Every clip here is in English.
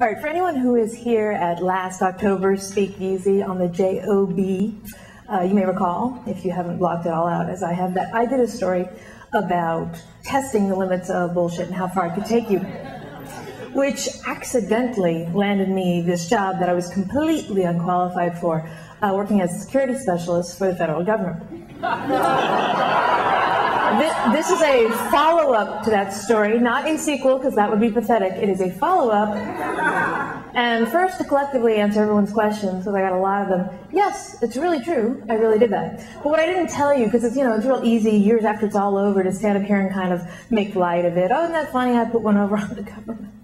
All right, for anyone who is here at last October's Speakeasy on the JOB, you may recall, if you haven't blocked it all out as I have, that I did a story about testing the limits of bullshit and how far it could take you, which accidentally landed me this job that I was completely unqualified for, working as a security specialist for the federal government. This is a follow-up to that story, not a sequel, because that would be pathetic. It is a follow-up. And first, to collectively answer everyone's questions, because I got a lot of them. Yes, it's really true. I really did that. But what I didn't tell you, because it's, it's real easy years after it's all over to stand up here and kind of make light of it. Oh, isn't that funny? I put one over on the government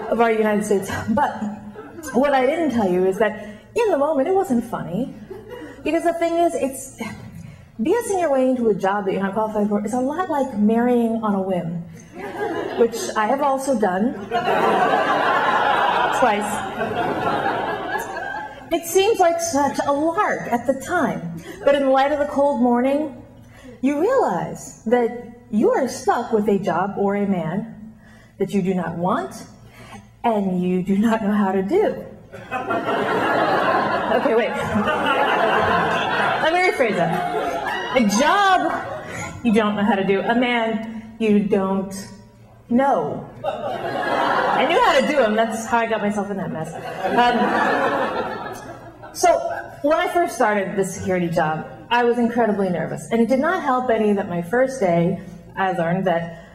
of our United States. But what I didn't tell you is that in the moment, it wasn't funny. Because the thing is, BSing your way into a job that you're not qualified for is a lot like marrying on a whim, which I have also done twice. It seems like such a lark at the time, but in the light of the cold morning, you realize that you are stuck with a job or a man that you do not want and you do not know how to do. Okay, wait. Let me rephrase that. A job you don't know how to do. A man you don't know. I knew how to do them. That's how I got myself in that mess. So when I first started this security job, I was incredibly nervous. And it did not help any that my first day, I learned that,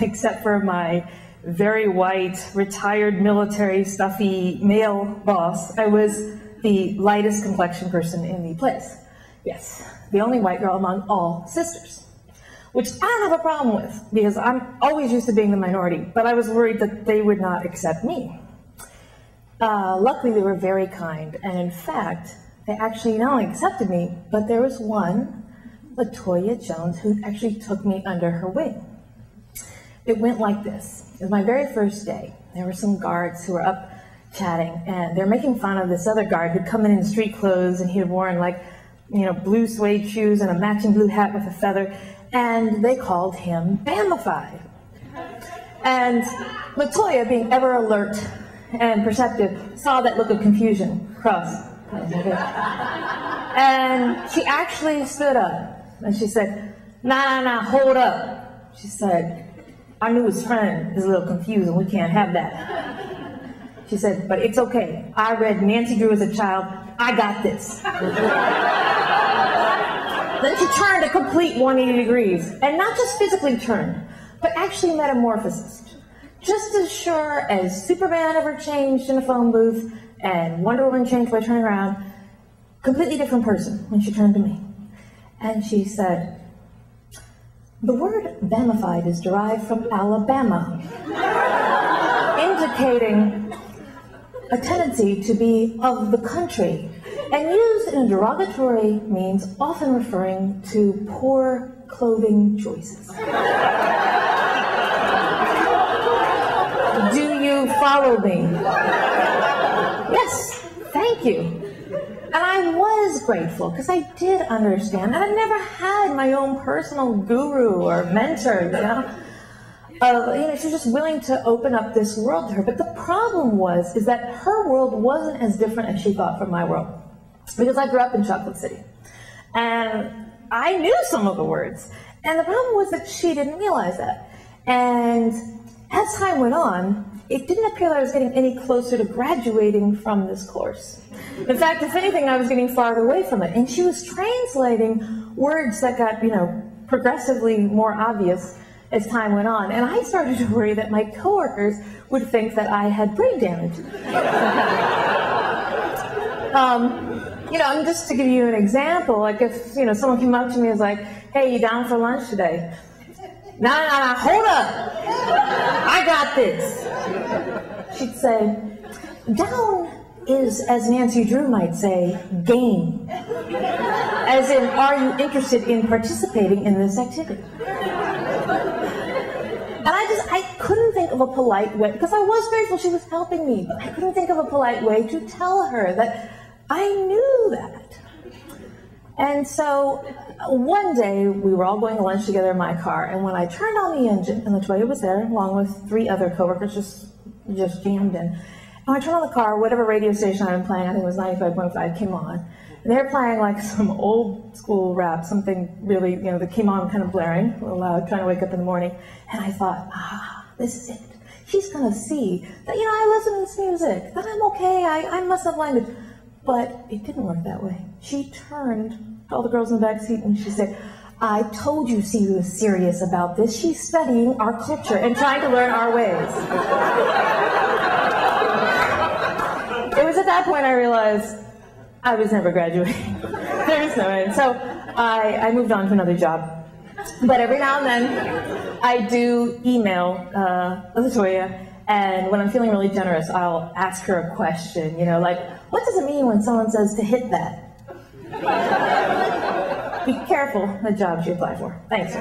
except for my very white, retired military, stuffy male boss, I was the lightest complexion person in the place. Yes, the only white girl among all sisters, which I don't have a problem with because I'm always used to being the minority, but I was worried that they would not accept me. Luckily, they were very kind, and in fact, they actually not only accepted me, but there was one, LaToya Jones, who actually took me under her wing. It went like this. It was my very first day. There were some guards who were up chatting, and they're making fun of this other guard who'd come in street clothes, and he had worn blue suede shoes and a matching blue hat with a feather, and they called him Bamified. And LaToya, being ever alert and perceptive, saw that look of confusion cross. And she actually stood up, and she said, nah, hold up. She said, our newest friend is a little confused, and we can't have that. She said, but it's okay. I read Nancy Drew as a child. I got this. Then she turned a complete 180 degrees, and not just physically turned, but actually metamorphosed. Just as sure as Superman ever changed in a phone booth and Wonder Woman changed by turning around, completely different person when she turned to me. And she said, the word Bamified is derived from Alabama, indicating a tendency to be of the country, and used in a derogatory means often referring to poor clothing choices. Do you follow me? Yes, thank you. And I was grateful because I did understand, and I never had my own personal guru or mentor, she was just willing to open up this world to her. But the problem is that her world wasn't as different as she thought from my world. Because I grew up in Chocolate City. And I knew some of the words. And the problem was that she didn't realize that. And as time went on, it didn't appear that I was getting any closer to graduating from this course. In fact, if anything, I was getting farther away from it. And she was translating words that got, progressively more obvious as time went on. And I started to worry that my coworkers would think that I had brain damage. Just to give you an example, like if, someone came up to me and was like, hey, you down for lunch today? Nah, hold up. I got this. She'd say, down is, as Nancy Drew might say, game. As in, are you interested in participating in this activity? And I couldn't think of a polite way, because I was grateful she was helping me, but I couldn't think of a polite way to tell her that I knew that. And so one day we were all going to lunch together in my car, and when I turned on the engine, and LaToya was there along with 3 other coworkers just just jammed in. And I turned on the car, whatever radio station I've been playing, I think it was 95.5, came on. And they're playing like some old school rap, something really, that came on kind of blaring, a little loud, trying to wake up in the morning. And I thought, this is it. She's gonna see that, I listen to this music, that I'm okay, I must have language. But it didn't work that way. She turned to all the girls in the back seat and she said, I told you she was serious about this. She's studying our culture and trying to learn our ways. It was at that point I realized I was never graduating. There's no end. So I moved on to another job. But every now and then, I do email Latoya, and when I'm feeling really generous, I'll ask her a question, like, what does it mean when someone says to hit that? Be careful the jobs you apply for. Thanks.